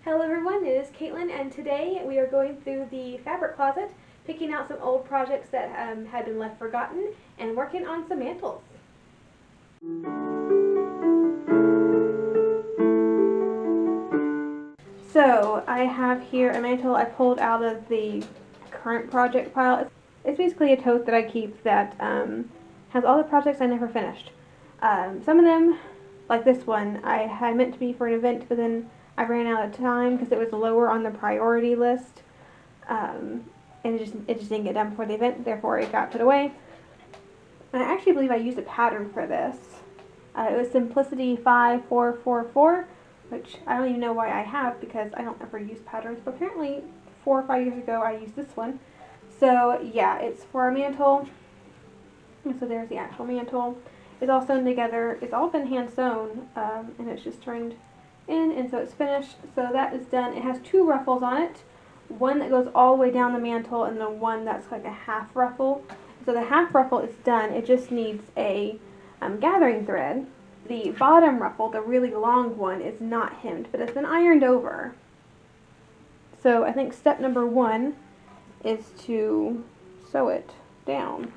Hello everyone, it is Caitlin, and today we are going through the fabric closet, picking out some old projects that had been left forgotten, and working on some mantles. So I have here a mantle I pulled out of the current project pile. It's basically a tote that I keep that has all the projects I never finished. Some of them, like this one, I had meant to be for an event, but then I ran out of time because it was lower on the priority list, and it just didn't get done before the event. Therefore, it got put away. And I actually believe I used a pattern for this. It was Simplicity 5444, which I don't even know why I have because I don't ever use patterns. But apparently, 4 or 5 years ago, I used this one. So yeah, it's for a mantle. And so there's the actual mantle. It's all sewn together. It's all been hand sewn, and it's just turned in, and so it's finished. So that is done. It has 2 ruffles on it, one that goes all the way down the mantle, and then one that's like a half ruffle. So the half ruffle is done. It just needs a gathering thread. The bottom ruffle, the really long one, is not hemmed, but it's been ironed over. So I think step number 1 is to sew it down.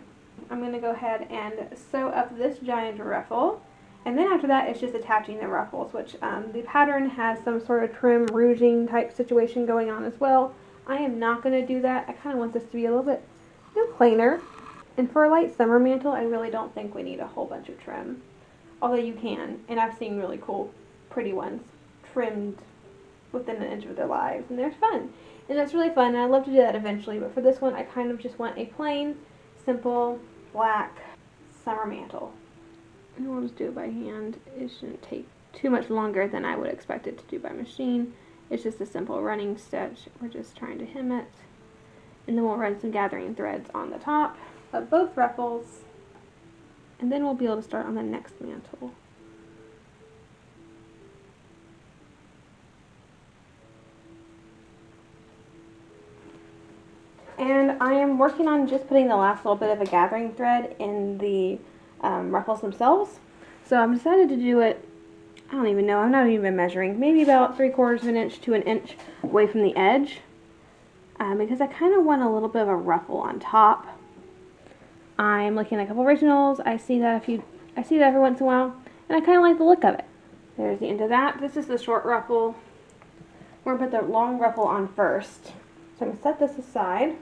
I'm going to go ahead and sew up this giant ruffle, and then after that it's just attaching the ruffles, which the pattern has some sort of trim rouging type situation going on as well. I am not going to do that. I kind of want this to be a little bit plainer. And for a light summer mantle, I really don't think we need a whole bunch of trim, although you can, and I've seen really cool, pretty ones trimmed within an inch of their lives, and they're fun. And that's really fun, and I'd love to do that eventually, but for this one I kind of just want a plain, simple, black summer mantle. And we'll just do it by hand. It shouldn't take too much longer than I would expect it to do by machine. It's just a simple running stitch. We're just trying to hem it. And then we'll run some gathering threads on the top of both ruffles. And then we'll be able to start on the next mantle. And I am working on just putting the last little bit of a gathering thread in the ruffles themselves. So I'm decided to do it, I don't even know, I'm not even measuring, maybe about 3/4 of an inch to an inch away from the edge, because I kind of want a little bit of a ruffle on top. I'm looking at a couple originals. I see that every once in a while, and I kind of like the look of it. There's the end of that. This is the short ruffle. We're going to put the long ruffle on first. So I'm going to set this aside.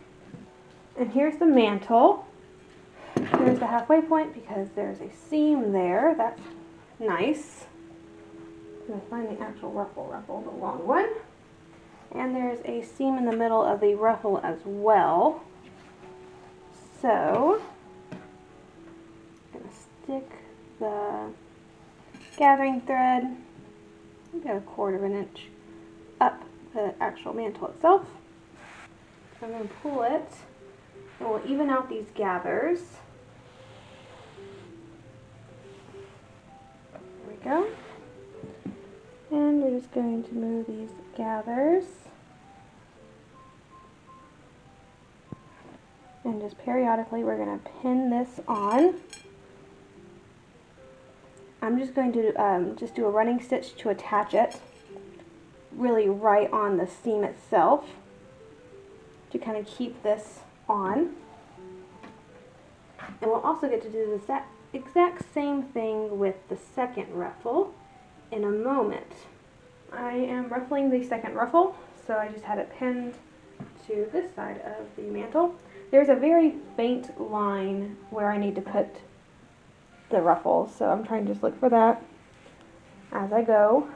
And here's the mantle. There's the halfway point because there's a seam there. That's nice. I'm going to find the actual ruffle, the long one. And there's a seam in the middle of the ruffle as well. So, I'm going to stick the gathering thread, maybe about 1/4 of an inch, up the actual mantle itself. So I'm going to pull it, and we'll even out these gathers. There we go. And we're just going to move these gathers. And just periodically we're going to pin this on. I'm just going to just do a running stitch to attach it, really right on the seam itself, to kind of keep this on. And we'll also get to do the exact same thing with the second ruffle in a moment. I am ruffling the second ruffle, so I just had it pinned to this side of the mantle. There's a very faint line where I need to put the ruffles, so I'm trying to just look for that as I go.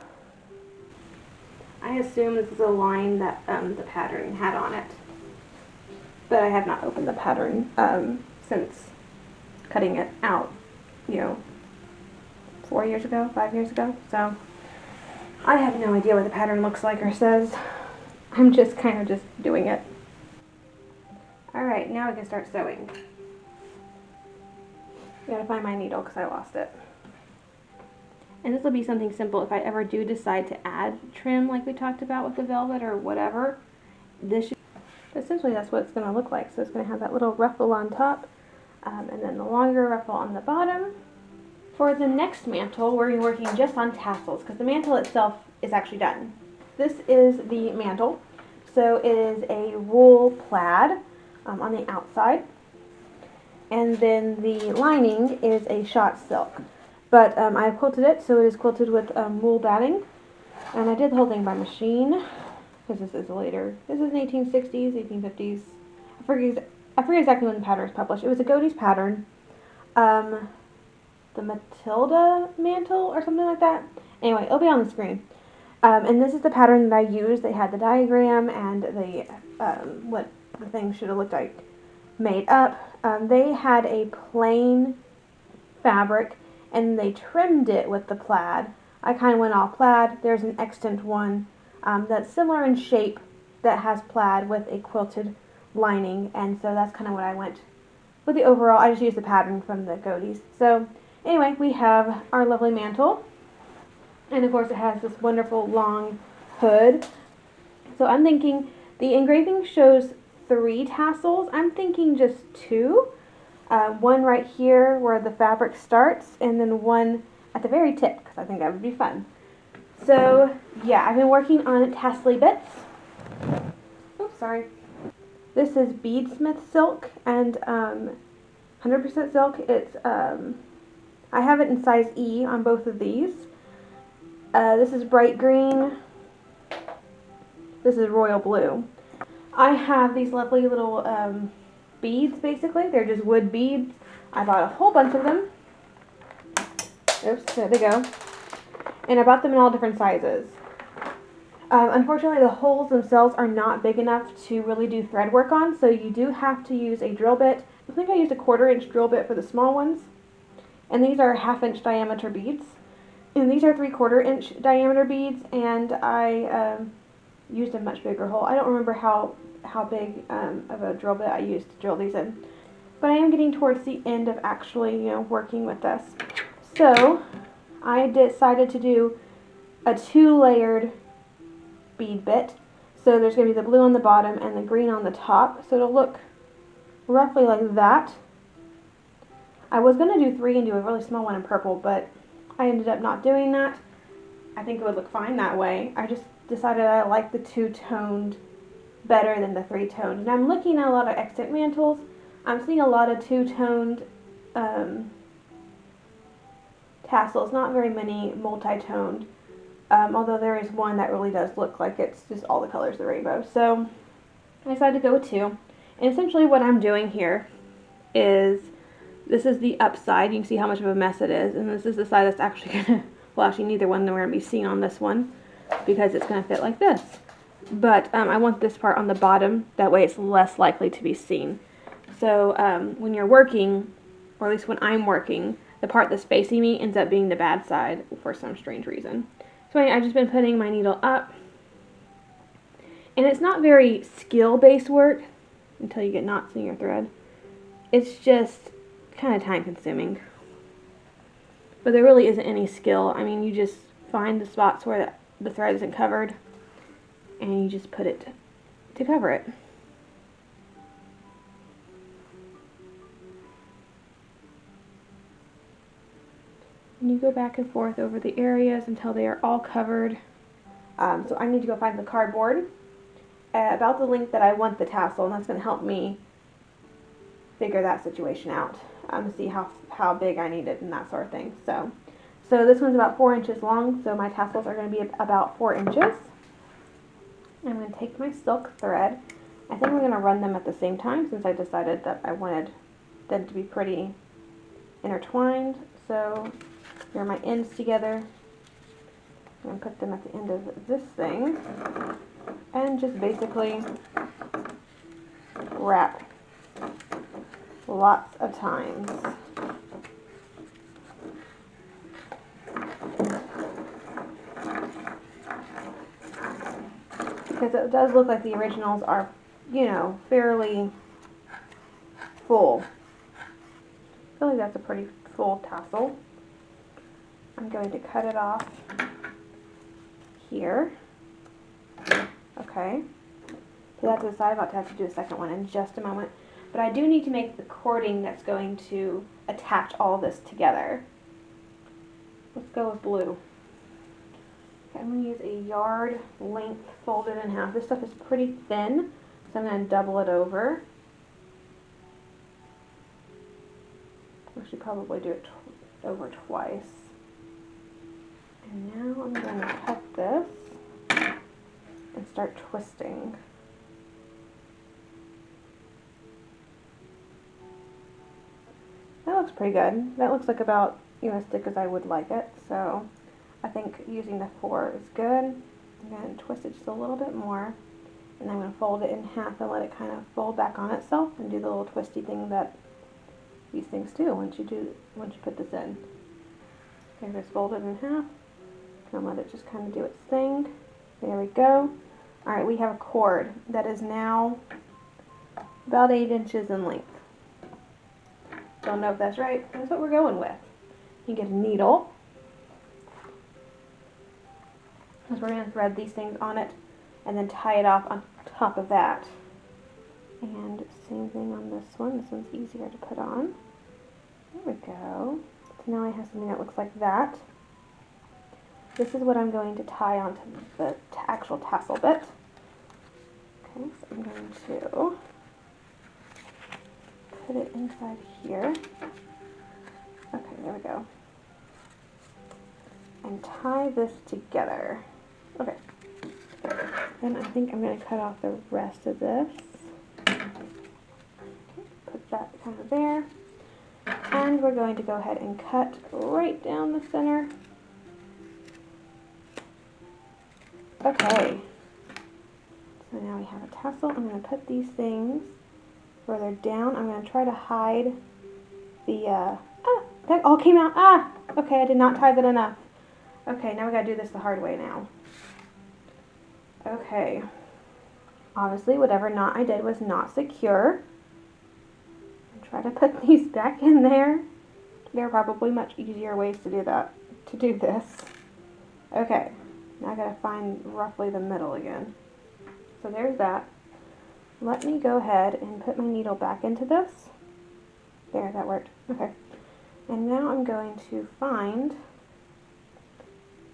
I assume this is a line that the pattern had on it, but I have not opened the pattern since cutting it out, 4 years ago, 5 years ago, so I have no idea what the pattern looks like or says. I'm just kind of just doing it. Alright, now I can start sewing. I gotta find my needle because I lost it. And this will be something simple if I ever do decide to add trim like we talked about with the velvet or whatever. Essentially that's what it's going to look like. So it's going to have that little ruffle on top, and then the longer ruffle on the bottom. For the next mantle, we're working just on tassels because the mantle itself is actually done. this is the mantle. So it is a wool plaid on the outside, and then the lining is a shot silk. But I've quilted it, so it is quilted with wool batting, and I did the whole thing by machine, because this is later. This is 1860s, 1850s. I forget exactly when the pattern was published. It was a Godey's pattern. The Matilda mantle or something like that. Anyway, it'll be on the screen. And this is the pattern that I used. They had the diagram and the what the thing should have looked like made up. They had a plain fabric and they trimmed it with the plaid. I kind of went all plaid. There's an extant one that's similar in shape that has plaid with a quilted lining, and so that's kind of what I went with the overall. I just used the pattern from the Godeys. So anyway, we have our lovely mantle, and of course it has this wonderful long hood. So I'm thinking the engraving shows 3 tassels. I'm thinking just 2. One right here where the fabric starts, and then one at the very tip, because I think that would be fun. So yeah, I've been working on tassel bits. Oops, sorry. This is beadsmith silk and 100% silk. It's I have it in size E on both of these. This is bright green. This is royal blue. I have these lovely little beads, basically. They're just wood beads. I bought a whole bunch of them. Oops, there they go. And I bought them in all different sizes. Unfortunately, the holes themselves are not big enough to really do thread work on, so you do have to use a drill bit. I think I used a 1/4 inch drill bit for the small ones. And these are 1/2 inch diameter beads. And these are 3/4 inch diameter beads, and I used a much bigger hole. I don't remember how big of a drill bit I used to drill these in. But I am getting towards the end of actually, working with this. So I decided to do a 2-layered bead bit. So there's going to be the blue on the bottom and the green on the top. So it'll look roughly like that. I was going to do 3 and do a really small one in purple, but I ended up not doing that. I think it would look fine that way. I just decided I like the 2-toned better than the 3-toned. And I'm looking at a lot of extant mantles. I'm seeing a lot of 2-toned tassels, not very many multi-toned. Although there is one that really does look like it's just all the colors of the rainbow. So I decided to go with 2. And essentially what I'm doing here is, this is the upside. You can see how much of a mess it is. And this is the side that's actually going to, well, actually neither one we're going to be seen on this one, because it's going to fit like this. But I want this part on the bottom. That way it's less likely to be seen. So when you're working, or at least when I'm working, the part that's facing me ends up being the bad side for some strange reason. So anyway, I've just been putting my needle up. And it's not very skill-based work until you get knots in your thread. It's just kind of time-consuming. But there really isn't any skill. I mean, you just find the spots where the thread isn't covered, and you just put it to cover it. And you go back and forth over the areas until they are all covered. So I need to go find the cardboard about the length that I want the tassel, and that's going to help me figure that situation out. See how big I need it and that sort of thing. So this one's about 4 inches long, so my tassels are going to be about 4 inches. I'm going to take my silk thread. I think I'm going to run them at the same time, since I decided that I wanted them to be pretty intertwined. So here are my ends together. I'm going to put them at the end of this thing and just basically wrap lots of times. Because it does look like the originals are, fairly full. I feel like that's a pretty full tassel. I'm going to cut it off here. Okay. So that's the side. I'm about to have to do a second one in just a moment. But I do need to make the cording that's going to attach all this together. Let's go with blue. Okay, I'm going to use a yard length folded in half. This stuff is pretty thin, so I'm going to double it over. I should probably do it over twice. And now I'm going to cut this and start twisting. That looks pretty good. That looks like about as thick as I would like it. So I think using the 4 is good. I'm going to twist it just a little bit more. And I'm going to fold it in half and let it kind of fold back on itself and do the little twisty thing that these things do once you put this in. Okay, just fold it in half and let it just kind of do its thing. There we go. Alright, we have a cord that is now about 8 inches in length. Don't know if that's right. That's what we're going with. You get a needle, because we're going to thread these things on it and then tie it off on top of that. And same thing on this one. This one's easier to put on. There we go. So now I have something that looks like that. This is what I'm going to tie onto the actual tassel bit. Okay, so I'm going to put it inside here. Okay, there we go. And tie this together. Okay. Then I think I'm going to cut off the rest of this. Okay, put that kind of there. And we're going to go ahead and cut right down the center. Okay. So now we have a tassel. I'm going to put these things further down. I'm going to try to hide the, that all came out. Okay, I did not tie that enough. Okay, now we got to do this the hard way now. Okay. Obviously, whatever knot I did was not secure. Try to put these back in there. There are probably much easier ways to do this. Okay, now I gotta find roughly the middle again. So there's that. Let me go ahead and put my needle back into this. There, that worked. Okay. And now I'm going to find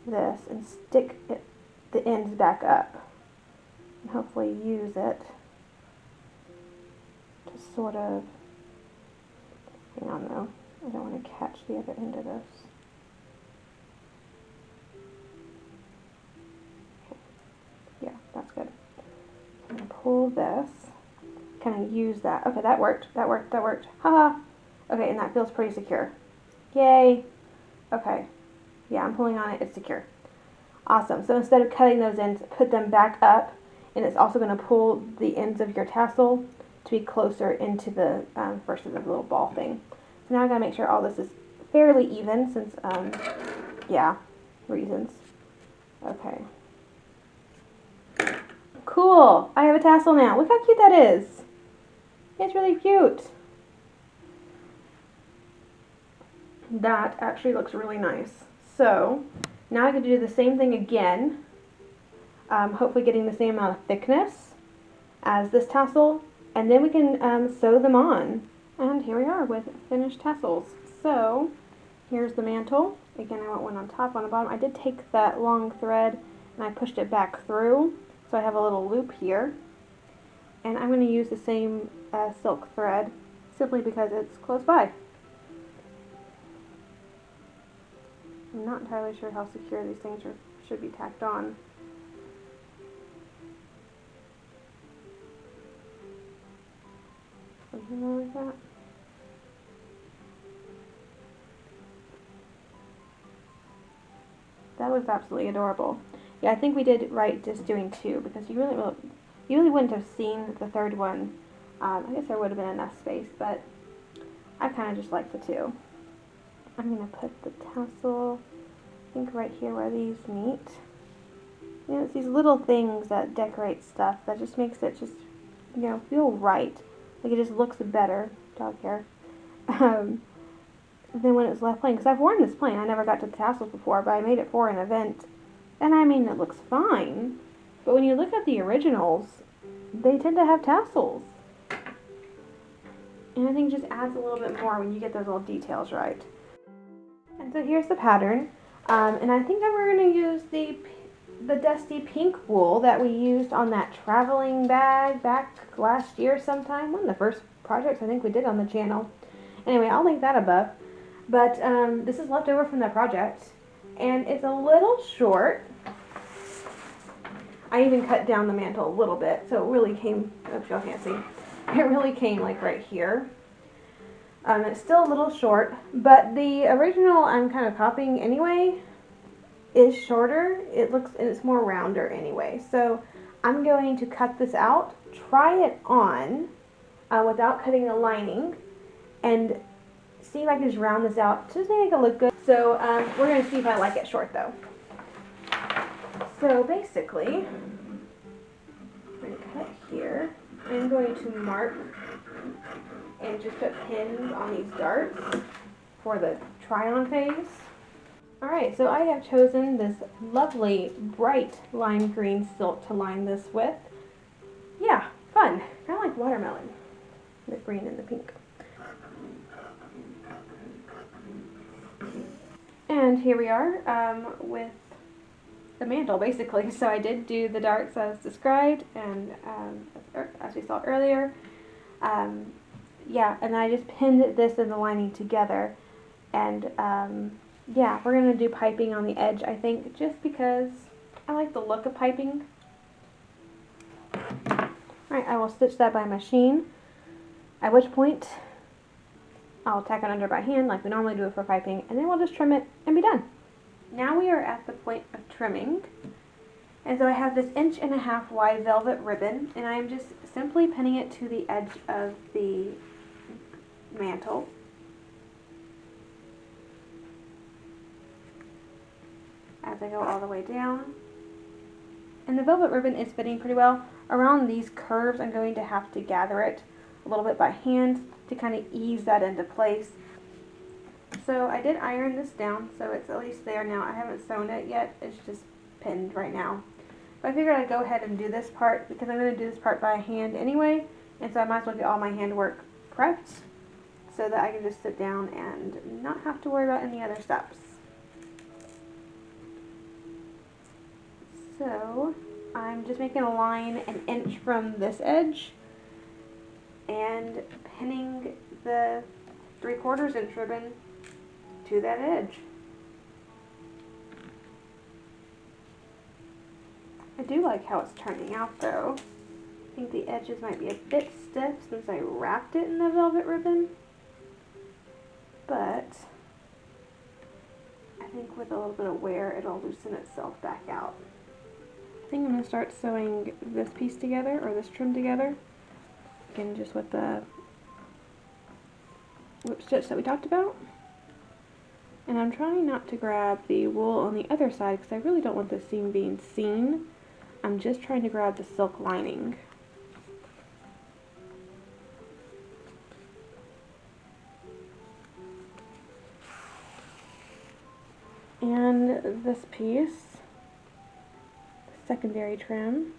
this and stick the ends back up. And hopefully use it to sort of, hang on though, I don't want to catch the other end of this. Okay. Yeah, that's good. I'm going to pull this, kind of use that. Okay, that worked, that worked, that worked. Haha! Okay, and that feels pretty secure. Yay! Okay. Yeah, I'm pulling on it, it's secure. Awesome. So instead of cutting those ends, put them back up, and it's also going to pull the ends of your tassel to be closer into the first of the little ball thing. So now I gotta make sure all this is fairly even since, yeah, reasons. Okay. Cool! I have a tassel now. Look how cute that is. It's really cute. That actually looks really nice. So now I get to do the same thing again. Hopefully getting the same amount of thickness as this tassel, and then we can sew them on. And here we are with finished tassels. So here's the mantle. Again, I want one on top, one on the bottom. I did take that long thread and I pushed it back through, so I have a little loop here. And I'm going to use the same silk thread simply because it's close by. I'm not entirely sure how secure these things should be tacked on. Something like that. That was absolutely adorable. Yeah, I think we did right just doing 2 because you really wouldn't have seen the third one. I guess there would have been enough space, but I kind of just like the 2. I'm going to put the tassel, I think right here where these meet. You know, it's these little things that decorate stuff that just makes it just, you know, feel right. Like it just looks better. Dog hair. Than when it's left plain. Because I've worn this plain. I never got to the tassels before, but I made it for an event. And I mean, it looks fine. But when you look at the originals, they tend to have tassels. And I think it just adds a little bit more when you get those little details right. And so here's the pattern. And I think that we're going to use the the dusty pink wool that we used on that traveling bag back last year sometime. One of the first projects I think we did on the channel. Anyway, I'll link that above. But this is left over from that project. And it's a little short. I even cut down the mantle a little bit, so it really came, oops, y'all can't see. It really came like right here. It's still a little short, but the original I'm kind of copying anyway is shorter. It looks, and it's more rounder anyway. So I'm going to cut this out, try it on without cutting the lining, and see if I can just round this out just to make it look good. So we're going to see if I like it short though. So basically, I'm going to cut here. I'm going to mark and just put pins on these darts for the try-on phase. Alright, so I have chosen this lovely bright lime green silk to line this with. Yeah, fun. Kind of like watermelon. The green and the pink. And here we are with the mantle basically. So I did do the darts as described and as we saw earlier. Yeah, and I just pinned this and the lining together. And yeah, we're going to do piping on the edge, I think, just because I like the look of piping. Alright, I will stitch that by machine, at which point I'll tack it under by hand like we normally do it for piping, and then we'll just trim it and be done. Now we are at the point of trimming, and so I have this 1.5" wide velvet ribbon, and I'm just simply pinning it to the edge of the mantle. As I go all the way down. And the velvet ribbon is fitting pretty well. Around these curves, I'm going to have to gather it a little bit by hand to kind of ease that into place. So I did iron this down, so it's at least there now. I haven't sewn it yet. It's just pinned right now. But I figured I'd go ahead and do this part because I'm going to do this part by hand anyway. And so I might as well get all my handwork prepped so that I can just sit down and not have to worry about any other steps. So I'm just making a line 1 inch from this edge and pinning the 3/4 inch ribbon to that edge. I do like how it's turning out though. I think the edges might be a bit stiff since I wrapped it in the velvet ribbon, but I think with a little bit of wear it'll loosen itself back out. I think I'm going to start sewing this piece together, or this trim together, again just with the whip stitch that we talked about. And I'm trying not to grab the wool on the other side because I really don't want the seam being seen. I'm just trying to grab the silk lining. And this piece, secondary trim,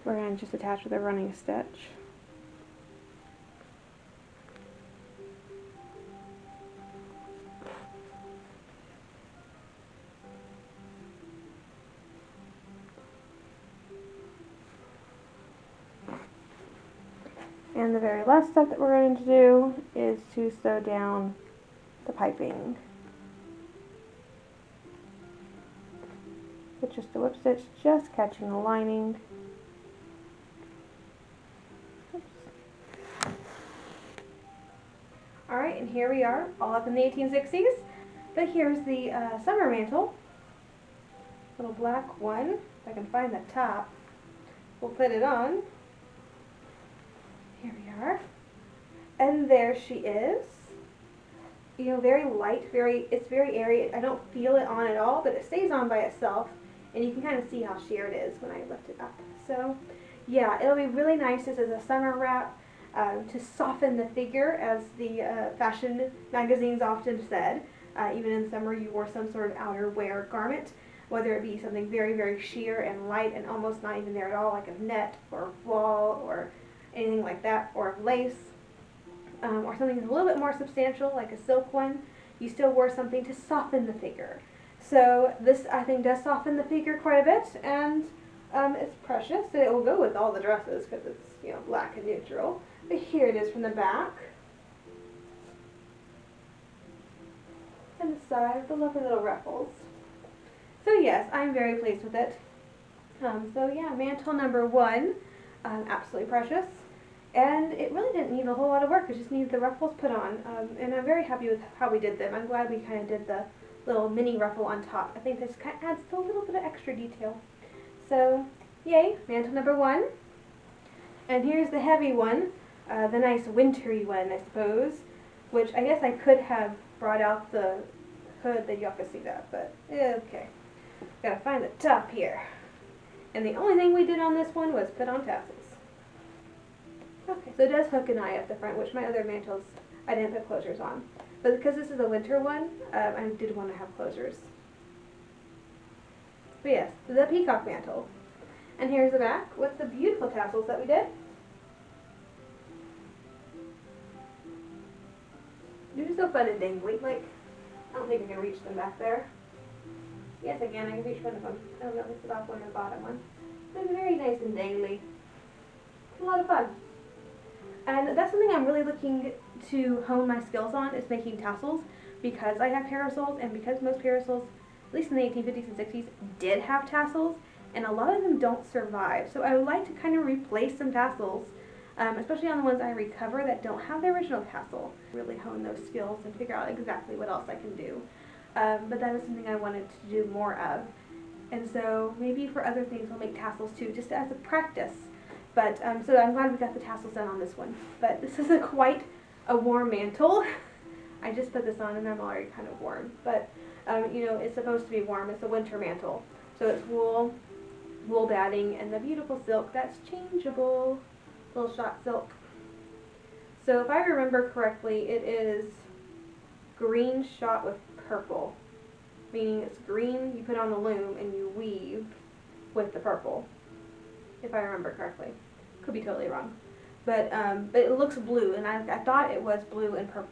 we're going to just attach with a running stitch. And the very last step that we're going to do is to sew down the piping. With just a whip stitch, just catching the lining. Alright, and here we are, all up in the 1860s. But here's the summer mantle. Little black one. If I can find the top, we'll put it on. Here we are. And there she is. You know, very light, it's very airy. I don't feel it on at all, but it stays on by itself. And you can kind of see how sheer it is when I lift it up. So, yeah, it'll be really nice just as a summer wrap to soften the figure, as the fashion magazines often said. Even in summer, you wore some sort of outerwear garment, whether it be something very, very sheer and light and almost not even there at all, like a net or voile or anything like that, or lace, or something a little bit more substantial, like a silk one. You still wore something to soften the figure. So this, I think, does soften the figure quite a bit, and it's precious. It will go with all the dresses because it's, you know, black and neutral. But here it is from the back. And the side, the lovely little ruffles. So yes, I'm very pleased with it. So yeah, mantle number one, absolutely precious. And it really didn't need a whole lot of work. It just needed the ruffles put on. And I'm very happy with how we did them. I'm glad we kind of did the little mini ruffle on top. I think this kind of adds a little bit of extra detail. So, yay, mantle number one. And here's the heavy one, the nice wintry one, I suppose, which I guess I could have brought out the hood that y'all could see that, but okay. Gotta find the top here. And the only thing we did on this one was put on tassels. Okay, so it does hook an eye up the front, which my other mantles I didn't put closures on. But because this is a winter one, I did want to have closures. But yes, the peacock mantle. And here's the back with the beautiful tassels that we did. They're just so fun and dangly. Like, I don't think I can reach them back there. Yes, I can. I can reach one of them. I don't know if it's the top one or the bottom one. They're very nice and dangly. It's a lot of fun. And that's something I'm really looking to hone my skills on, is making tassels, because I have parasols, and because most parasols, at least in the 1850s and 60s, did have tassels, and a lot of them don't survive. So I would like to kind of replace some tassels, especially on the ones I recover that don't have the original tassel. Really hone those skills and figure out exactly what else I can do. But that is something I wanted to do more of. And so maybe for other things we'll make tassels too, just as a practice. But so I'm glad we got the tassels done on this one. But this is quite a warm mantle. I just put this on and I'm already kind of warm. But you know, it's supposed to be warm. It's a winter mantle. So it's wool batting, and the beautiful silk that's changeable. Little shot silk. So if I remember correctly, it is green shot with purple. Meaning it's green, you put on the loom and you weave with the purple. If I remember correctly. Could be totally wrong. But it looks blue, and I thought it was blue and purple.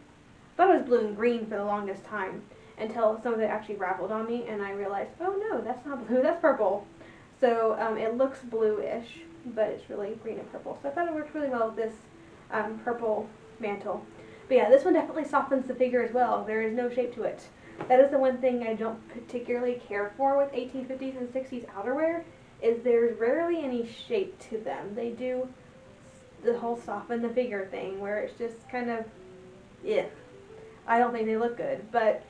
I thought it was blue and green for the longest time, until some of it actually raveled on me, and I realized, oh no, that's not blue, that's purple. So it looks bluish, but it's really green and purple. So I thought it worked really well with this purple mantle. But yeah, this one definitely softens the figure as well. There is no shape to it. That is the one thing I don't particularly care for with 1850s and 60s outerwear, is there's rarely any shape to them. They do the whole soften the figure thing, where it's just kind of, yeah. I don't think they look good, but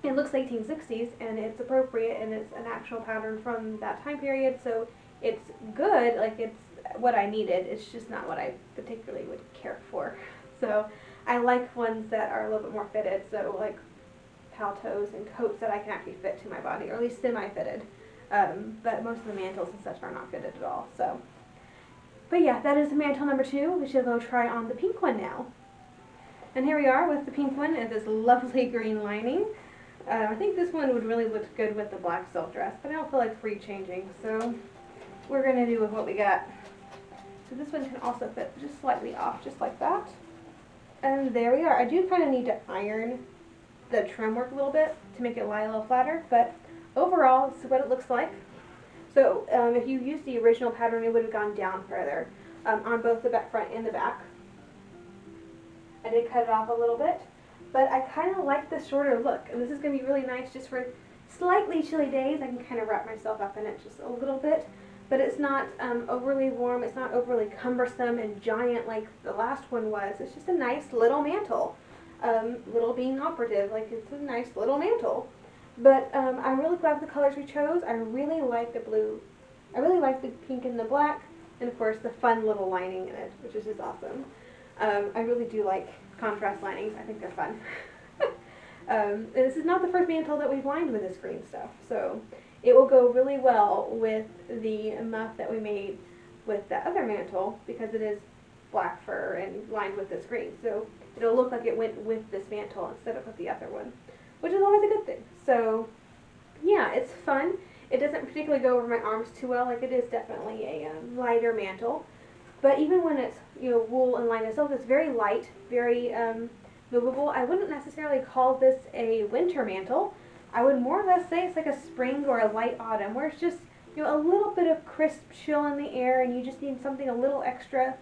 it looks 1860s, and it's appropriate, and it's an actual pattern from that time period, so it's good, like it's what I needed. It's just not what I particularly would care for. So I like ones that are a little bit more fitted, so like paltos and coats that I can actually fit to my body, or at least semi-fitted. But most of the mantles and such are not fitted at all. So, but yeah, that is mantle number two. We should go try on the pink one now. And here we are with the pink one and this lovely green lining. I think this one would really look good with the black silk dress, but I don't feel like free changing, so we're going to do with what we got. So this one can also fit just slightly off, just like that. And there we are. I do kind of need to iron the trim work a little bit to make it lie a little flatter, but overall, this is what it looks like. So if you used the original pattern, it would have gone down further on both the back, front and the back. I did cut it off a little bit, but I kind of like the shorter look, and this is going to be really nice just for slightly chilly days. I can kind of wrap myself up in it just a little bit, but it's not overly warm. It's not overly cumbersome and giant like the last one was. It's just a nice little mantle. Little being operative, like it's a nice little mantle. But I'm really glad with the colors we chose. I really like the blue. I really like the pink and the black, and of course the fun little lining in it, which is just awesome. I really do like contrast linings. I think they're fun. And this is not the first mantle that we've lined with this green stuff, so it will go really well with the muff that we made with that other mantle, because it is black fur and lined with this green. So it'll look like it went with this mantle instead of with the other one, which is always a good thing. So yeah, it's fun. It doesn't particularly go over my arms too well. Like, it is definitely a lighter mantle. But even when it's, you know, wool and lined silk, it's very light, very movable. I wouldn't necessarily call this a winter mantle, I would more or less say it's like a spring or a light autumn, where it's just, you know, a little bit of crisp chill in the air, and you just need something a little extra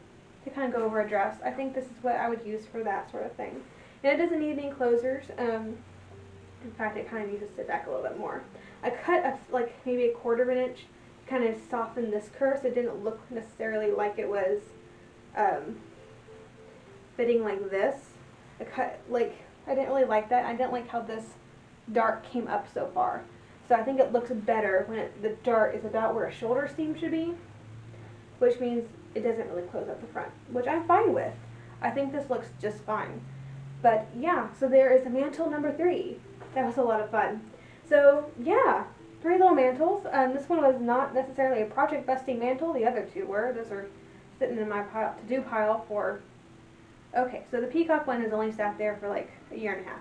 to kind of go over a dress. I think this is what I would use for that sort of thing. And it doesn't need any closures. In fact, it kind of needs to sit back a little bit more. I cut like maybe a quarter of an inch to kind of soften this curve so it didn't look necessarily like it was um, fitting like this. I cut, like, I didn't really like that. I didn't like how this dart came up so far. So I think it looks better when the dart is about where a shoulder seam should be, which means it doesn't really close up the front, which I'm fine with. I think this looks just fine. But yeah, so there is a mantle number 3. That was a lot of fun. So yeah, 3 little mantles. This one was not necessarily a project busting mantle. The other 2 were. Those are sitting in my to-do pile for... Okay, so the peacock one has only sat there for like a year and a half.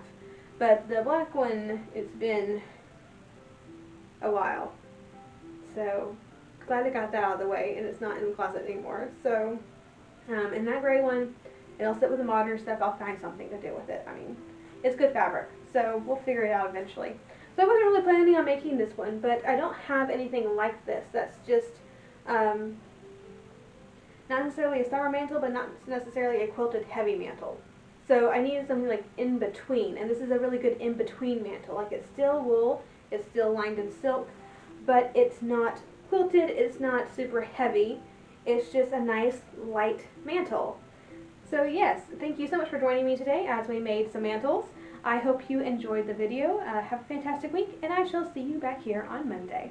But the black one, it's been a while. So glad I got that out of the way and it's not in the closet anymore. So, and that gray one, it'll sit with the modern stuff. I'll find something to do with it. I mean, it's good fabric, so we'll figure it out eventually. So I wasn't really planning on making this one, but I don't have anything like this. That's just not necessarily a summer mantle, but not necessarily a quilted heavy mantle. So I needed something like in between, and this is a really good in between mantle. Like, it's still wool, it's still lined in silk, but it's not quilted, it's not super heavy. It's just a nice light mantle. So yes, thank you so much for joining me today as we made some mantles. I hope you enjoyed the video. Have a fantastic week, and I shall see you back here on Monday.